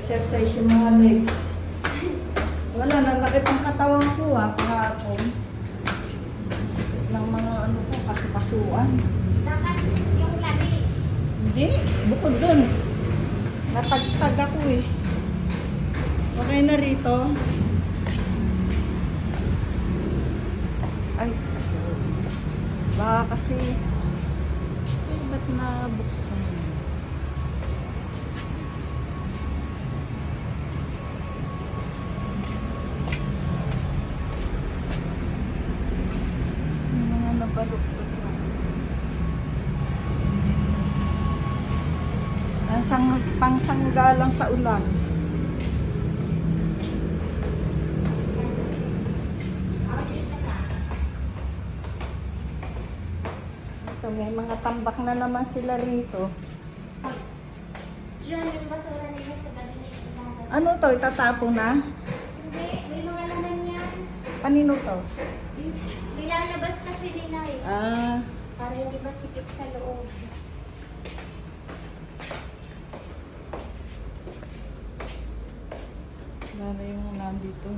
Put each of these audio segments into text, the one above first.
exercise yung mga legs. Wala, nalakit ang katawan ko kahapon. Ng mga ano ko, kasukasuan. Dapat yung labi. Hindi, bukod dun. Natagtag ako eh. Okay na rito. Ay, baka kasi, ba't nabuksan? Yung mga nabaluktot na. Pangsanggalang sa ulan. Ito, may mga tambak na naman sila rito. Yun, yung basura nila sa gabi na ito. Ano to? Itatapo na? Hindi, may mga laman yan. Kanino to? Nilalabas kasi nila eh. Ah, Para hindi masikip sa loob. wala yung nandito.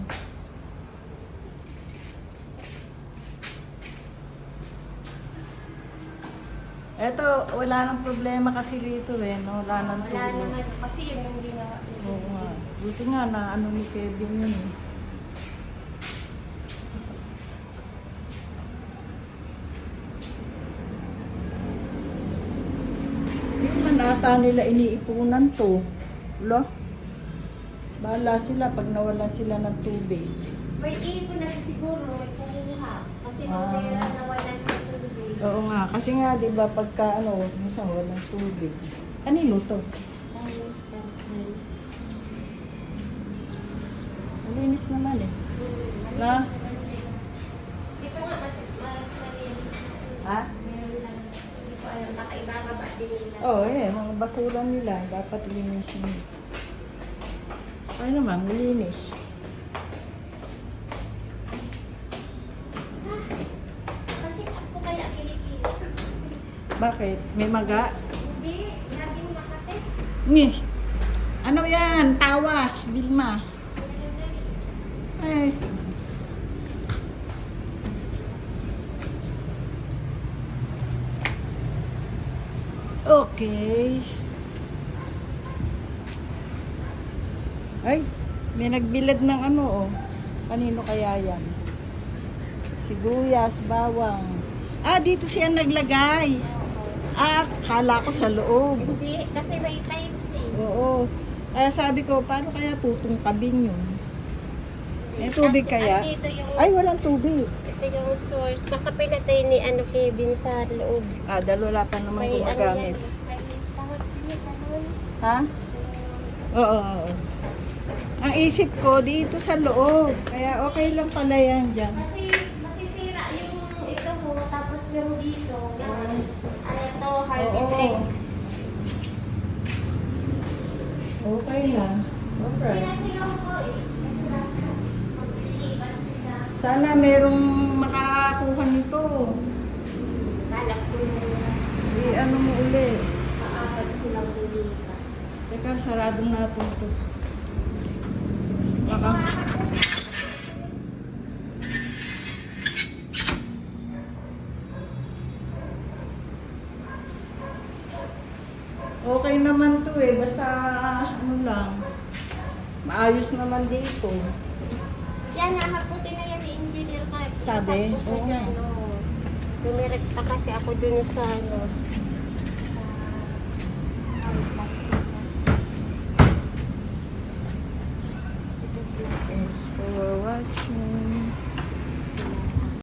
Eto, wala nang problema kasi rito eh. No? Wala nang Wala tulo. naman. Kasi yun yung ginawa. Oo nga. Buti nga na ano ni Kevin yun eh. Yung man ata nila iniipunan to. Lo? Bahala sila pag nawalan sila ng tubig. May ipon na siguro. May kumuha. Kasi nung Ah. pera nawalan ng tubig. Oo nga, kasi nga 'di ba pagka ano, minsan walang tubig. Kanino to? Ang Mr. Khan. Malinis naman eh. Na? Dito nga, mas malinis. Ha? Meron lang. Hindi ko alam. Baka ibababa din nila. Oo, mga basura nila dapat linisin. Ay naman, malinis. Bakit ako kaya kilikili? Bakit? May maga? Hindi. Laging makate. Ni. Ano yan? Tawas, Vilma. Ay. Okay. Ay, may nagbilad ng ano oh. Kanino kaya yan? Sibuyas, bawang. Ah, dito siya naglagay. Ah, kala ko sa loob. Hindi. Kasi may tiles eh. Oo. Kaya sabi ko, paano kaya tutungkabin yun? May tubig Kasi, kaya? dito yung, Ay, walang tubig. ito yung source. Makapinatay ni Kevin sa loob. Ah, dahil wala pa naman May ano gumagamit. yan. May tawag niya ganun. Ha? Oo, oo. Ang isip ko, dito sa loob. Kaya okay lang pala yan dyan. Kasi masisira yung ito mo. Tapos yung dito. Yan. Ito, hard Oo. legs. Okay na. Okay. Pinasilaw ko eh. Maglilipat sila. Sana merong makakuha nito. Balak ko yung Ano mo uli. sa apat silang lilipat. Teka, saradong natin ito. Baka. Okay naman to eh. Basta ano lang. Maayos naman dito. Yan, nakaputi na yan ni Engineer Kat. Sabi? Sinasakto siya Oo. dyan, oo. Dumirekta kasi ako dun sa ano.